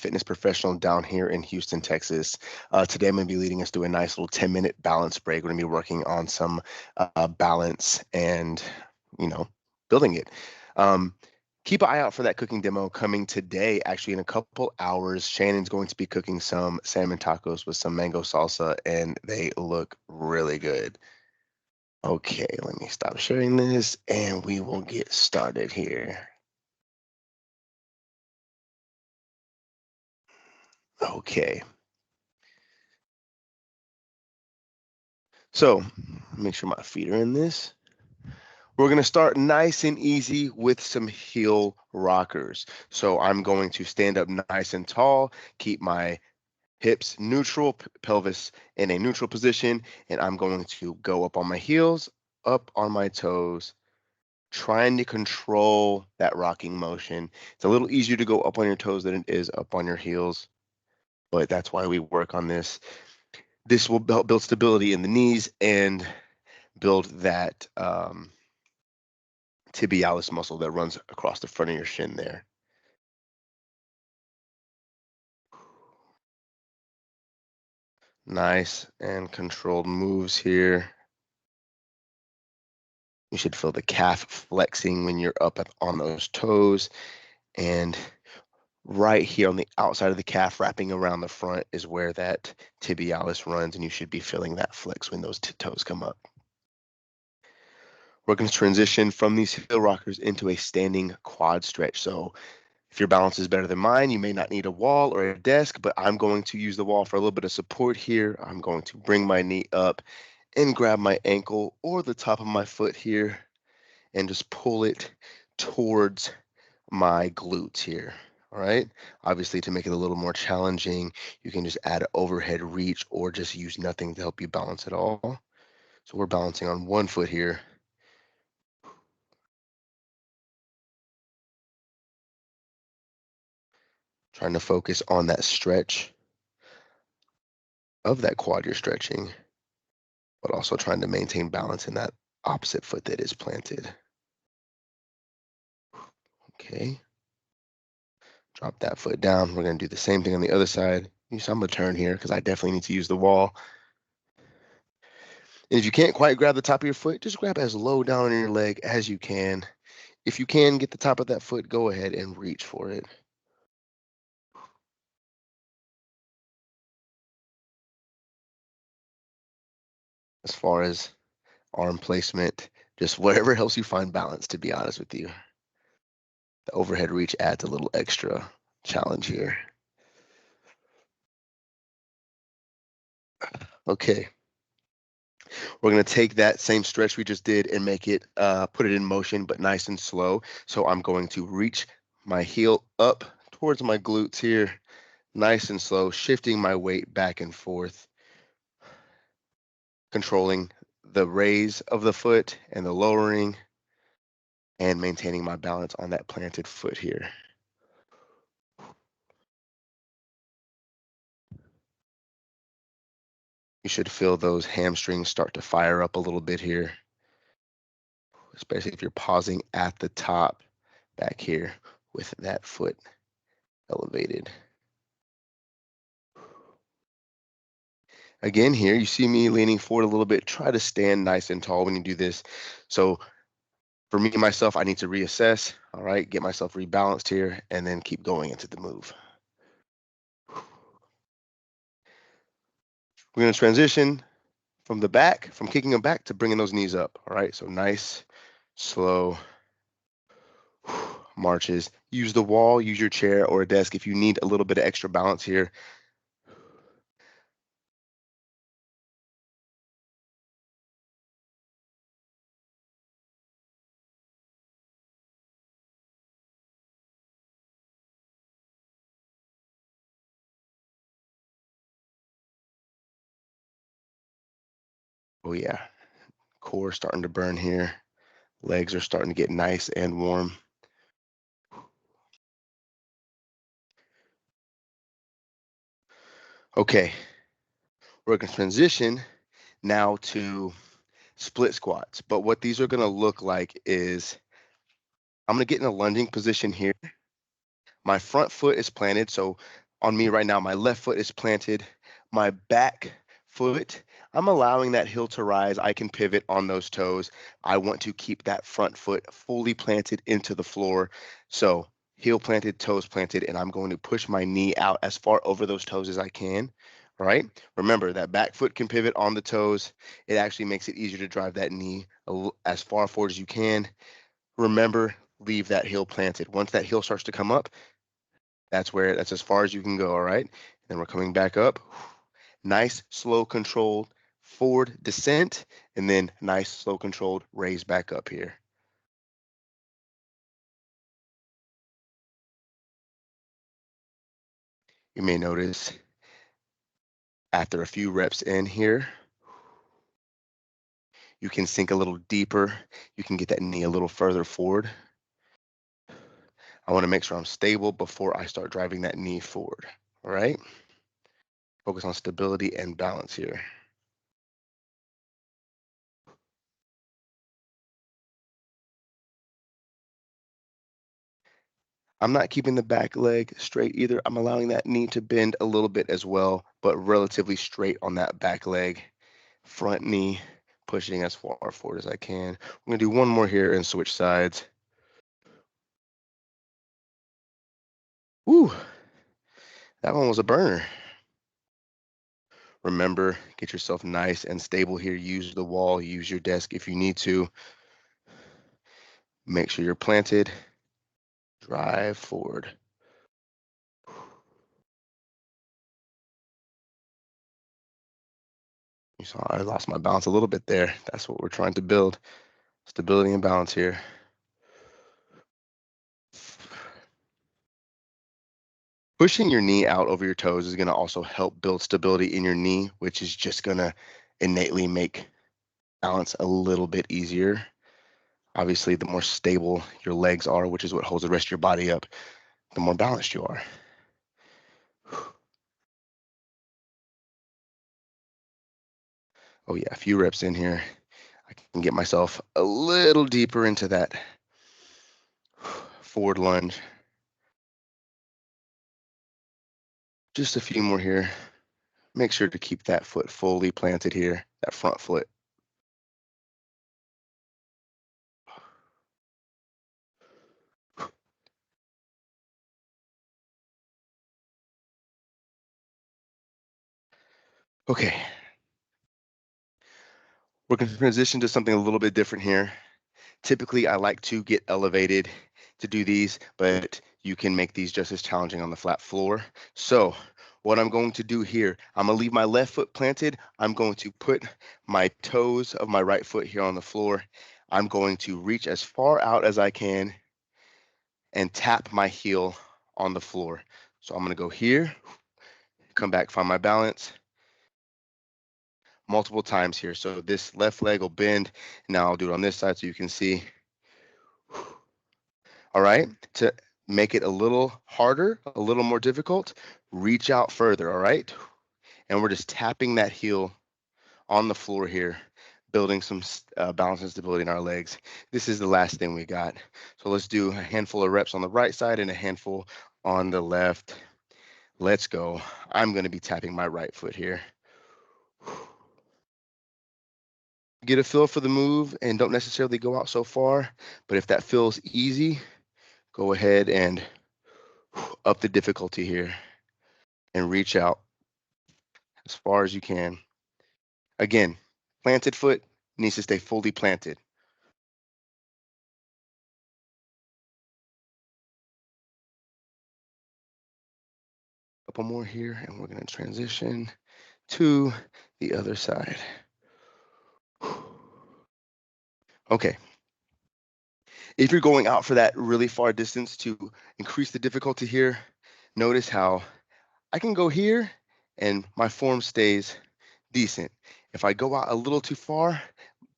fitness professional down here in Houston, Texas. Today I'm going to be leading us through a nice little 10-minute balance break. We're going to be working on some balance and, you know, building it. Keep an eye out for that cooking demo coming today. Actually, in a couple hours, Shannon's going to be cooking some salmon tacos with some mango salsa, and they look really good. Okay, let me stop sharing this and we will get started here. Okay. So make sure my feet are in this. We're going to start nice and easy with some heel rockers. So I'm going to stand up nice and tall, keep my hips neutral, pelvis in a neutral position, and I'm going to go up on my heels, up on my toes, trying to control that rocking motion. It's a little easier to go up on your toes than it is up on your heels, but that's why we work on this. This will help build stability in the knees and build that tibialis muscle that runs across the front of your shin there. Nice and controlled moves here. You should feel the calf flexing when you're up on those toes. And right here on the outside of the calf, wrapping around the front, is where that tibialis runs, and you should be feeling that flex when those toes come up. We're going to transition from these heel rockers into a standing quad stretch. So if your balance is better than mine, you may not need a wall or a desk, but I'm going to use the wall for a little bit of support here. I'm going to bring my knee up and grab my ankle or the top of my foot here and just pull it towards my glutes here. All right. Obviously, to make it a little more challenging, you can just add an overhead reach or just use nothing to help you balance at all. So we're balancing on one foot here. Trying to focus on that stretch of that quad you're stretching, but also trying to maintain balance in that opposite foot that is planted. Okay. Drop that foot down. We're going to do the same thing on the other side. So I'm going to turn here because I definitely need to use the wall. And if you can't quite grab the top of your foot, just grab as low down on your leg as you can. If you can get the top of that foot, go ahead and reach for it. As far as arm placement, just whatever helps you find balance, to be honest with you. The overhead reach adds a little extra challenge here. Okay. We're going to take that same stretch we just did and make it, put it in motion, but nice and slow. So I'm going to reach my heel up towards my glutes here, nice and slow, shifting my weight back and forth, controlling the raise of the foot and the lowering, and maintaining my balance on that planted foot here. You should feel those hamstrings start to fire up a little bit here, especially if you're pausing at the top back here with that foot elevated. Again, here you see me leaning forward a little bit. Try to stand nice and tall when you do this. So for me, myself, I need to reassess, all right, get myself rebalanced here, and then keep going into the move. We're going to transition from the back, from kicking them back to bringing those knees up, all right? So nice, slow marches. Use the wall, use your chair or a desk if you need a little bit of extra balance here. Oh yeah, core starting to burn here. Legs are starting to get nice and warm. Okay, we're going to transition now to split squats. But what these are going to look like is I'm going to get in a lunging position here. My front foot is planted, so On me right now, my left foot is planted, my back foot, I'm allowing that heel to rise. I can pivot on those toes. I want to keep that front foot fully planted into the floor. So heel planted, toes planted, and I'm going to push my knee out as far over those toes as I can. All right. Remember that back foot can pivot on the toes. It actually makes it easier to drive that knee as far forward as you can. Remember, leave that heel planted. Once that heel starts to come up, that's as far as you can go. All right. Then we're coming back up. Nice, slow, controlled forward descent, and then nice, slow, controlled raise back up here. You may notice after a few reps in here, you can sink a little deeper. You can get that knee a little further forward. I want to make sure I'm stable before I start driving that knee forward. All right. Focus on stability and balance here. I'm not keeping the back leg straight either. I'm allowing that knee to bend a little bit as well, but relatively straight on that back leg. Front knee pushing as far forward as I can. I'm gonna do one more here and switch sides. Woo, that one was a burner. Remember, get yourself nice and stable here. Use the wall, use your desk if you need to. Make sure you're planted. Drive forward. You saw I lost my balance a little bit there. That's what we're trying to build. Stability and balance here. Pushing your knee out over your toes is going to also help build stability in your knee, which is just going to innately make balance a little bit easier. Obviously, the more stable your legs are, which is what holds the rest of your body up, the more balanced you are. Oh yeah, a few reps in here. I can get myself a little deeper into that forward lunge. Just a few more here. Make sure to keep that foot fully planted here, that front foot. Okay. We're going to transition to something a little bit different here. Typically, I like to get elevated to do these, but you can make these just as challenging on the flat floor. So what I'm going to do here, I'm gonna leave my left foot planted. I'm going to put my toes of my right foot here on the floor. I'm going to reach as far out as I can and tap my heel on the floor. So I'm gonna go here, come back, find my balance multiple times here. So this left leg will bend. Now I'll do it on this side so you can see. All right, to make it a little harder, a little more difficult, reach out further, all right? And we're just tapping that heel on the floor here, building some balance and stability in our legs. This is the last thing we got. So let's do a handful of reps on the right side and a handful on the left. Let's go. I'm gonna be tapping my right foot here. Get a feel for the move and don't necessarily go out so far, but if that feels easy, go ahead and up the difficulty here and reach out as far as you can. Again, planted foot needs to stay fully planted. A couple more here, and we're going to transition to the other side. Okay. If you're going out for that really far distance to increase the difficulty here, notice how I can go here and my form stays decent. If I go out a little too far,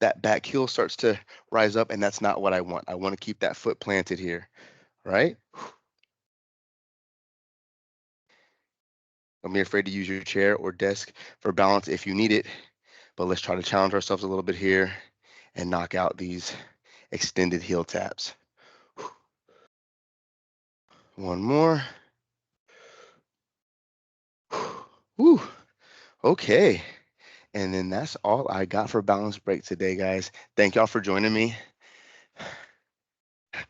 that back heel starts to rise up, and that's not what I want. I want to keep that foot planted here, right? Don't be afraid to use your chair or desk for balance if you need it, but let's try to challenge ourselves a little bit here and knock out these extended heel taps. One more. Whew. Okay. And then that's all I got for balance break today, guys. Thank y'all for joining me.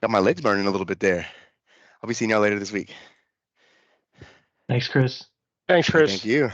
Got my legs burning a little bit there. I'll be seeing y'all later this week. Thanks, Chris. Thanks, Okay, thank Chris. you.